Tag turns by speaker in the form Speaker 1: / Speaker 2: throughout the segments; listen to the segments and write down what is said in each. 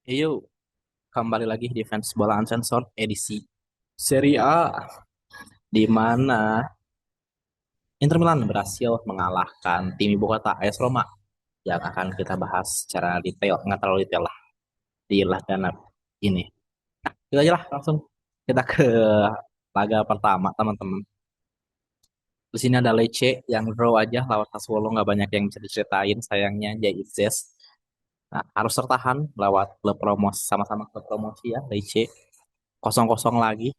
Speaker 1: Yuk, kembali lagi di Fans Bola Uncensored edisi Serie A, di mana Inter Milan berhasil mengalahkan tim ibu kota AS Roma yang akan kita bahas secara detail, nggak terlalu detail lah di laga ini. Kita aja lah langsung kita ke laga pertama, teman-teman. Di sini ada Lecce yang draw aja lawan Sassuolo, nggak banyak yang bisa diceritain. Sayangnya JIZ harus tertahan lewat klub promosi, sama-sama klub promosi ya, Lecce. Kosong-kosong lagi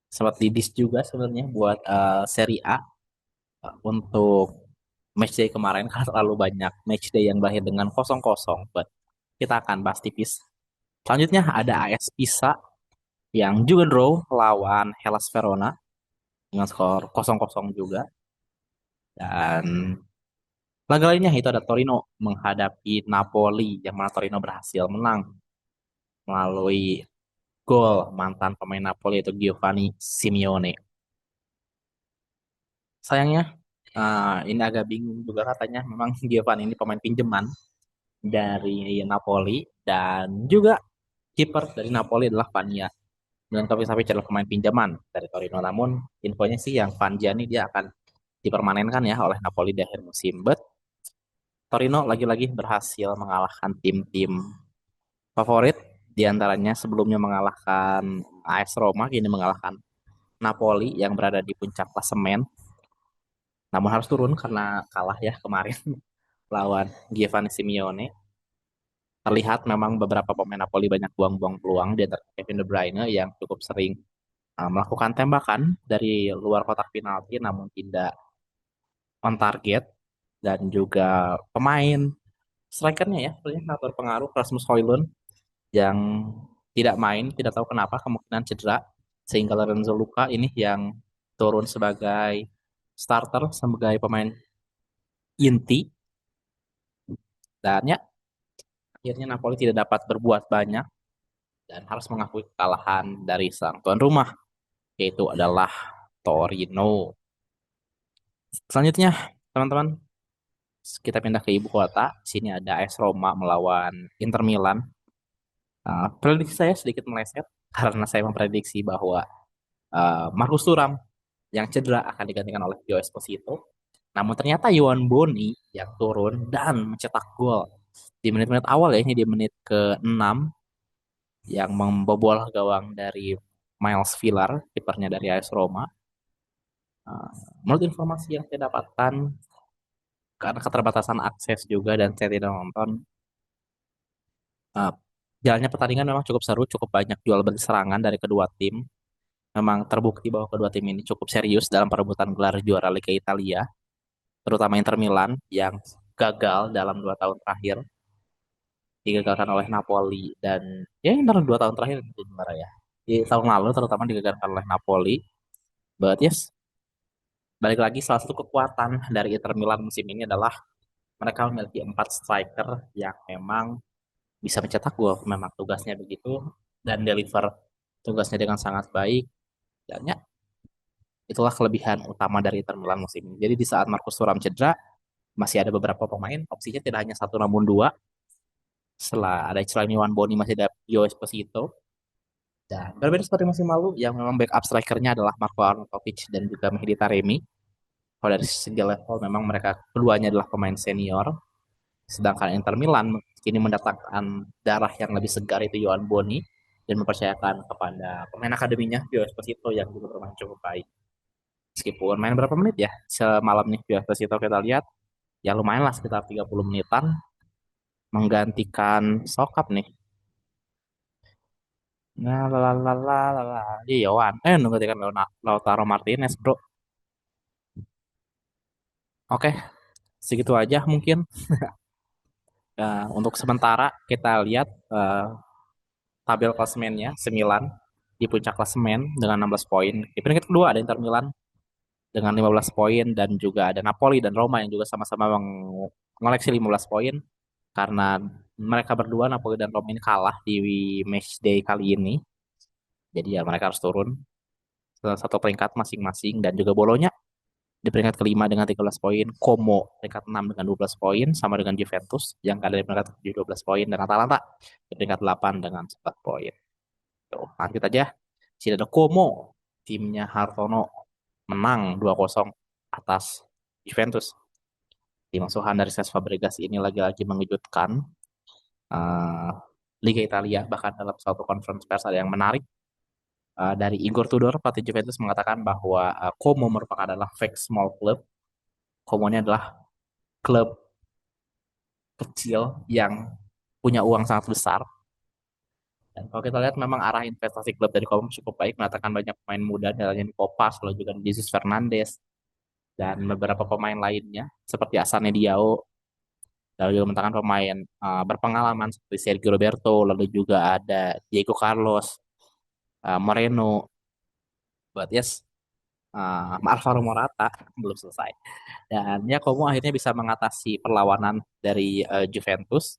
Speaker 1: sempat didis juga sebenarnya buat Serie A untuk matchday kemarin karena terlalu banyak matchday yang berakhir dengan kosong kosong. But kita akan bahas tipis. Selanjutnya ada AS Pisa yang juga draw lawan Hellas Verona dengan skor kosong kosong juga. Dan laga lainnya itu ada Torino menghadapi Napoli yang mana Torino berhasil menang melalui gol mantan pemain Napoli itu Giovanni Simeone. Sayangnya ini agak bingung juga katanya memang Giovanni ini pemain pinjaman dari Napoli dan juga kiper dari Napoli adalah Vania. Dan Topi adalah pemain pinjaman dari Torino. Namun infonya sih yang Vangia ini dia akan dipermanenkan ya oleh Napoli di akhir musim. But Torino lagi-lagi berhasil mengalahkan tim-tim favorit, di antaranya sebelumnya mengalahkan AS Roma, kini mengalahkan Napoli yang berada di puncak klasemen. Namun harus turun karena kalah ya kemarin lawan Giovanni Simeone. Terlihat memang beberapa pemain Napoli banyak buang-buang peluang di antara Kevin De Bruyne yang cukup sering melakukan tembakan dari luar kotak penalti namun tidak on target, dan juga pemain strikernya ya sebenarnya sangat berpengaruh, Rasmus Højlund yang tidak main, tidak tahu kenapa, kemungkinan cedera, sehingga Lorenzo Luka ini yang turun sebagai starter sebagai pemain inti. Dan ya akhirnya Napoli tidak dapat berbuat banyak dan harus mengakui kekalahan dari sang tuan rumah, yaitu adalah Torino. Selanjutnya, teman-teman, kita pindah ke ibu kota. Sini ada AS Roma melawan Inter Milan. Prediksi saya sedikit meleset karena saya memprediksi bahwa Marcus Thuram yang cedera akan digantikan oleh Joao Esposito. Namun ternyata Yohan Boni yang turun dan mencetak gol di menit-menit awal ya, ini di menit ke-6 yang membobol gawang dari Miles Villar, kipernya dari AS Roma. Uh, Menurut informasi yang saya dapatkan, karena keterbatasan akses juga dan saya tidak nonton, uh, jalannya pertandingan memang cukup seru, cukup banyak jual beli serangan dari kedua tim. Memang terbukti bahwa kedua tim ini cukup serius dalam perebutan gelar juara Liga Italia, terutama Inter Milan yang gagal dalam 2 tahun terakhir, digagalkan oleh Napoli, dan ya Inter 2 tahun terakhir itu sebenarnya ya. Di tahun lalu terutama digagalkan oleh Napoli. But yes, balik lagi salah satu kekuatan dari Inter Milan musim ini adalah mereka memiliki 4 striker yang memang bisa mencetak gol. Memang tugasnya begitu dan deliver tugasnya dengan sangat baik. Dan ya, itulah kelebihan utama dari Inter Milan musim ini. Jadi di saat Marcus Thuram cedera, masih ada beberapa pemain, opsinya tidak hanya satu namun dua. Setelah ada selain Iwan Boni masih ada Pio Esposito. Dan berbeda seperti musim lalu, yang memang backup strikernya adalah Marco Arnautovic dan juga Mehdi Taremi. Kalau dari segi level memang mereka keduanya adalah pemain senior. Sedangkan Inter Milan kini mendatangkan darah yang lebih segar itu Yohan Boni dan mempercayakan kepada pemain akademinya Pio Esposito yang juga bermain cukup baik. Meskipun main berapa menit ya semalam nih Pio Esposito kita lihat, ya lumayan lah sekitar 30 menitan menggantikan Sokap nih. Nah, di Yohan. Menggantikan Lautaro Martinez, bro. Oke, segitu aja mungkin. Untuk sementara kita lihat tabel klasemennya, 9 di puncak klasemen dengan 16 poin. Di peringkat kedua ada Inter Milan dengan 15 poin, dan juga ada Napoli dan Roma yang juga sama-sama mengoleksi 15 poin karena mereka berdua Napoli dan Roma ini kalah di match day kali ini. Jadi ya mereka harus turun satu peringkat masing-masing, dan juga Bolonya Di peringkat kelima dengan 13 poin, Como peringkat 6 dengan 12 poin, sama dengan Juventus yang ada di peringkat 7 12 poin, dan Atalanta di peringkat 8 dengan 11 poin. Tuh, lanjut aja. Sini ada Como, timnya Hartono menang 2-0 atas Juventus. Tim asuhan dari Cesc Fabregas ini lagi-lagi mengejutkan uh, Liga Italia, bahkan dalam suatu conference pers ada yang menarik dari Igor Tudor, pelatih Juventus mengatakan bahwa Como merupakan adalah fake small club. Como ini adalah klub kecil yang punya uang sangat besar. Dan kalau kita lihat memang arah investasi klub dari Como cukup baik, mengatakan banyak pemain muda, misalnya di Kopas, lalu juga Jesus Fernandes, dan beberapa pemain lainnya seperti Asane Diao, lalu juga mengatakan pemain berpengalaman seperti Sergio Roberto, lalu juga ada Diego Carlos, Moreno, but yes, Alvaro Morata belum selesai. Dan ya Como akhirnya bisa mengatasi perlawanan dari Juventus.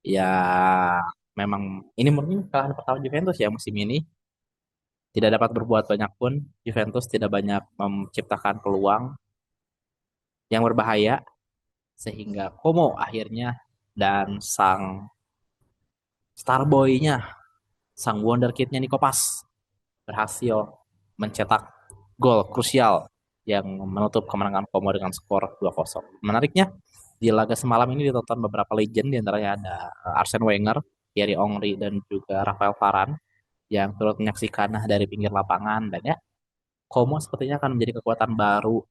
Speaker 1: Ya memang ini murni kekalahan pertama Juventus ya musim ini. Tidak dapat berbuat banyak pun. Juventus tidak banyak menciptakan peluang yang berbahaya. Sehingga Como akhirnya dan sang Starboy-nya, sang wonderkid-nya Nico Pas berhasil mencetak gol krusial yang menutup kemenangan Como dengan skor 2-0. Menariknya, di laga semalam ini ditonton beberapa legend, di antaranya ada Arsene Wenger, Thierry Henry, dan juga Rafael Varane yang turut menyaksikan dari pinggir lapangan. Dan ya, Como sepertinya akan menjadi kekuatan baru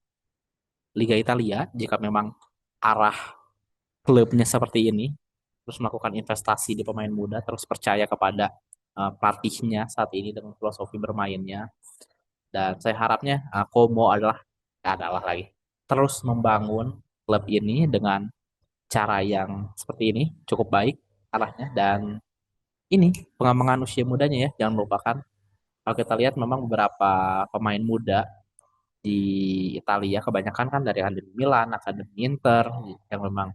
Speaker 1: Liga Italia jika memang arah klubnya seperti ini, terus melakukan investasi di pemain muda, terus percaya kepada pelatihnya saat ini dengan filosofi bermainnya. Dan saya harapnya Como adalah lagi terus membangun klub ini dengan cara yang seperti ini cukup baik arahnya. Dan ini pengembangan usia mudanya ya, jangan lupakan kalau kita lihat memang beberapa pemain muda di Italia kebanyakan kan dari Akademi Milan, Akademi Inter yang memang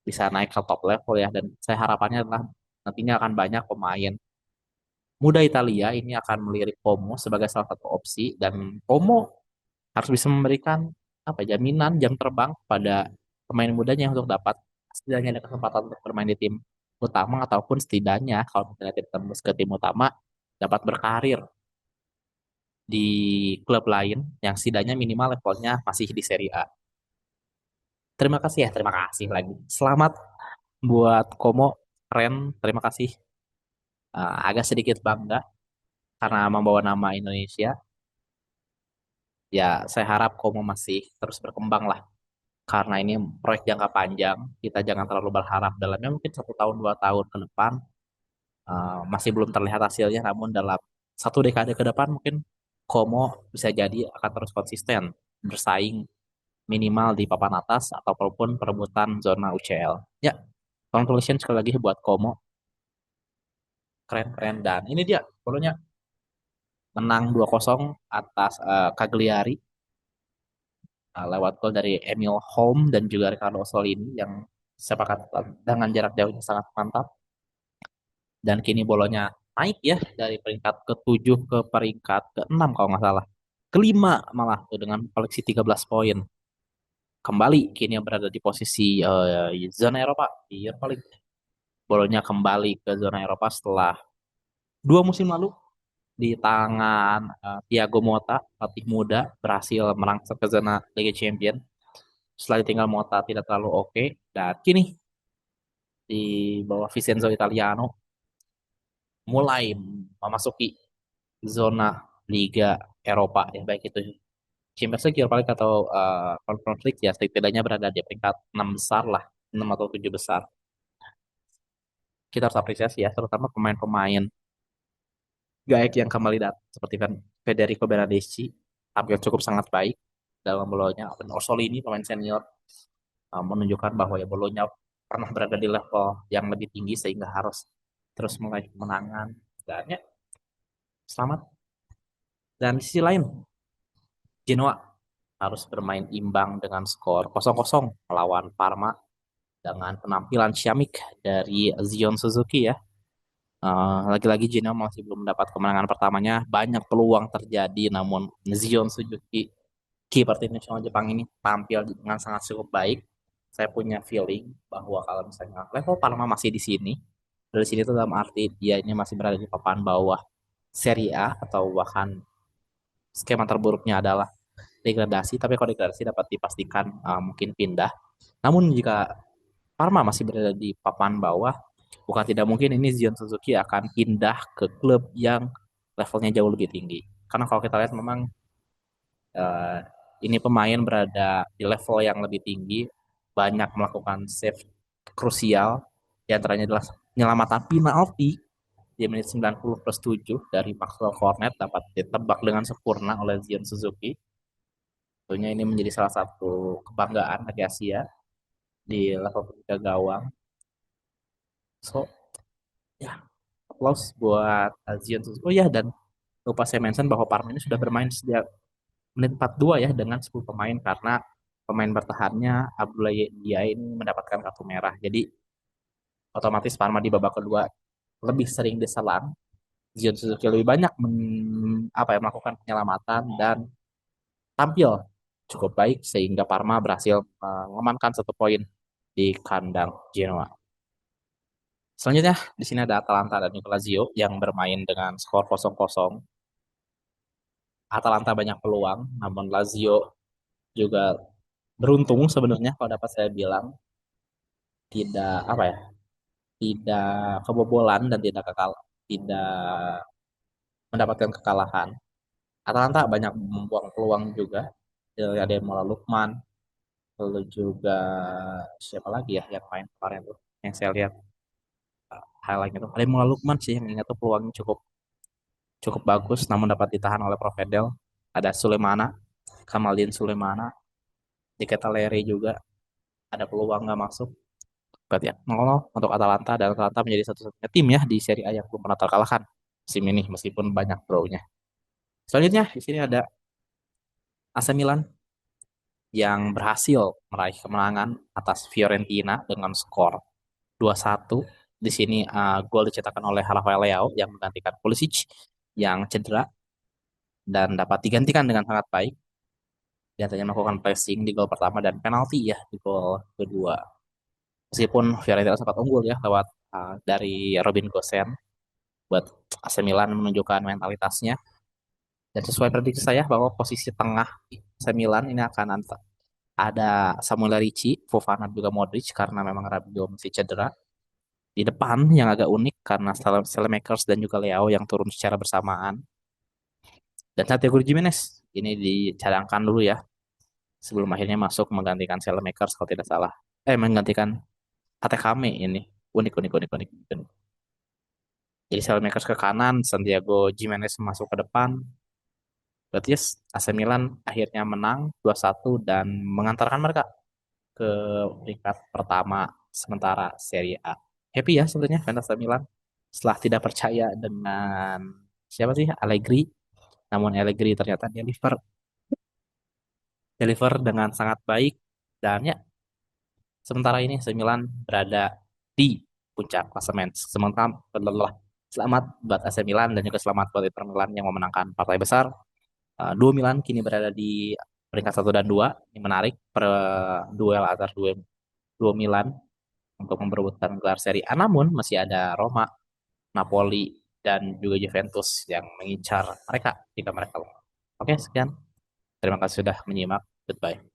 Speaker 1: bisa naik ke top level ya. Dan saya harapannya adalah nantinya akan banyak pemain muda Italia ini akan melirik Como sebagai salah satu opsi, dan Como harus bisa memberikan apa jaminan jam terbang pada pemain mudanya untuk dapat setidaknya ada kesempatan untuk bermain di tim utama, ataupun setidaknya kalau misalnya tidak tembus ke tim utama dapat berkarir di klub lain yang setidaknya minimal levelnya masih di Serie A. Terima kasih ya, terima kasih lagi. Selamat buat Como, keren, terima kasih. Agak sedikit bangga karena membawa nama Indonesia. Ya, saya harap Como masih terus berkembang lah. Karena ini proyek jangka panjang, kita jangan terlalu berharap dalamnya mungkin 1 tahun 2 tahun ke depan masih belum terlihat hasilnya. Namun dalam 1 dekade ke depan mungkin Como bisa jadi akan terus konsisten bersaing minimal di papan atas ataupun perebutan zona UCL. Ya, congratulations sekali lagi buat Como, keren-keren. Dan ini dia golnya, menang 2-0 atas Cagliari lewat gol dari Emil Holm dan juga Ricardo Solini yang sepakat dengan jarak jauhnya sangat mantap. Dan kini Bolonya naik ya dari peringkat ke-7 ke peringkat ke-6 kalau nggak salah. Kelima malah tuh dengan koleksi 13 poin. Kembali kini yang berada di posisi zona Eropa di Europa League. Bolonya kembali ke zona Eropa setelah 2 musim lalu di tangan Thiago Motta, pelatih muda, berhasil merangsek ke zona Liga Champions. Setelah ditinggal Motta tidak terlalu oke, dan kini di bawah Vincenzo Italiano mulai memasuki zona Liga Eropa ya, baik itu Champions League, Europa League atau Conference League ya, setidaknya berada di peringkat 6 besar lah, 6 atau 7 besar. Kita harus apresiasi ya, terutama pemain-pemain gaek yang kembali datang seperti Federico Bernardeschi tampil cukup sangat baik dalam Bolonya. Dan Orsolini pemain senior menunjukkan bahwa ya Bolonya pernah berada di level yang lebih tinggi sehingga harus terus meraih kemenangan. Dan ya, selamat. Dan di sisi lain, Genoa harus bermain imbang dengan skor 0-0 melawan Parma dengan penampilan ciamik dari Zion Suzuki ya. Lagi-lagi Genoa masih belum mendapat kemenangan pertamanya. Banyak peluang terjadi, namun Zion Suzuki kiper tim nasional Jepang ini tampil dengan sangat cukup baik. Saya punya feeling bahwa kalau misalnya level Parma masih di sini, dari sini tuh dalam arti dia ini masih berada di papan bawah Serie A atau bahkan skema terburuknya adalah degradasi. Tapi kalau degradasi dapat dipastikan mungkin pindah. Namun jika Parma masih berada di papan bawah, bukan tidak mungkin ini Zion Suzuki akan pindah ke klub yang levelnya jauh lebih tinggi. Karena kalau kita lihat memang eh, ini pemain berada di level yang lebih tinggi, banyak melakukan save krusial, di antaranya adalah penyelamatan penalti di menit 90 plus 7 dari Maxwell Cornet dapat ditebak dengan sempurna oleh Zion Suzuki. Tentunya ini menjadi salah satu kebanggaan bagi Asia di level ketiga gawang. So, ya, applause buat Zion Suzuki. Oh ya, dan lupa saya mention bahwa Parma ini sudah bermain sejak menit 42 ya dengan 10 pemain karena pemain bertahannya Abdullah dia ini mendapatkan kartu merah. Jadi otomatis Parma di babak kedua lebih sering diserang. Zion Suzuki lebih banyak melakukan penyelamatan dan tampil cukup baik sehingga Parma berhasil mengamankan 1 poin di kandang Genoa. Selanjutnya di sini ada Atalanta dan juga Lazio yang bermain dengan skor 0-0. Atalanta banyak peluang, namun Lazio juga beruntung sebenarnya kalau dapat saya bilang tidak apa ya, tidak kebobolan dan tidak mendapatkan kekalahan. Atalanta banyak membuang peluang juga. Ada yang Mola Lukman, lalu juga siapa lagi ya yang main kemarin tuh yang saya lihat highlightnya tuh ada yang Mola Lukman sih yang ingat tuh peluangnya cukup cukup bagus namun dapat ditahan oleh Provedel. Ada Sulemana, Kamaldin Sulemana, di Keteleri juga ada peluang nggak masuk. Berarti ya 0 untuk Atalanta dan Atalanta menjadi satu-satunya tim ya di Serie A yang belum pernah terkalahkan musim ini meskipun banyak draw-nya. Selanjutnya di sini ada AC Milan yang berhasil meraih kemenangan atas Fiorentina dengan skor 2-1. Di sini gol dicetakkan oleh Rafael Leao yang menggantikan Pulisic yang cedera dan dapat digantikan dengan sangat baik. Dia hanya melakukan pressing di gol pertama dan penalti ya di gol kedua. Meskipun Fiorentina sempat unggul ya lewat dari Robin Gosens buat AC Milan menunjukkan mentalitasnya. Dan sesuai prediksi saya bahwa posisi tengah AC Milan ini akan ada Samuel Ricci, Fofana juga Modric karena memang Rabiot masih cedera. Di depan yang agak unik karena Makers dan juga Leo yang turun secara bersamaan. Dan Santiago Gimenez ini dicadangkan dulu ya sebelum akhirnya masuk menggantikan Makers kalau tidak salah. Menggantikan Atekame ini. Unik, unik, unik, unik. Unik. Jadi Makers ke kanan, Santiago Gimenez masuk ke depan. Berarti yes, AC Milan akhirnya menang 2-1 dan mengantarkan mereka ke peringkat pertama sementara Serie A. Happy ya sebenarnya fans AC Milan setelah tidak percaya dengan siapa sih Allegri, namun Allegri ternyata deliver dengan sangat baik dan ya sementara ini AC Milan berada di puncak klasemen. Sementara selamat buat AC Milan dan juga selamat buat Inter Milan yang memenangkan partai besar. Dua Milan kini berada di peringkat 1 dan 2. Ini menarik per duel antar dua Milan untuk memperebutkan gelar Serie A. Namun masih ada Roma, Napoli, dan juga Juventus yang mengincar mereka jika mereka lolos. Oke, sekian. Terima kasih sudah menyimak. Goodbye.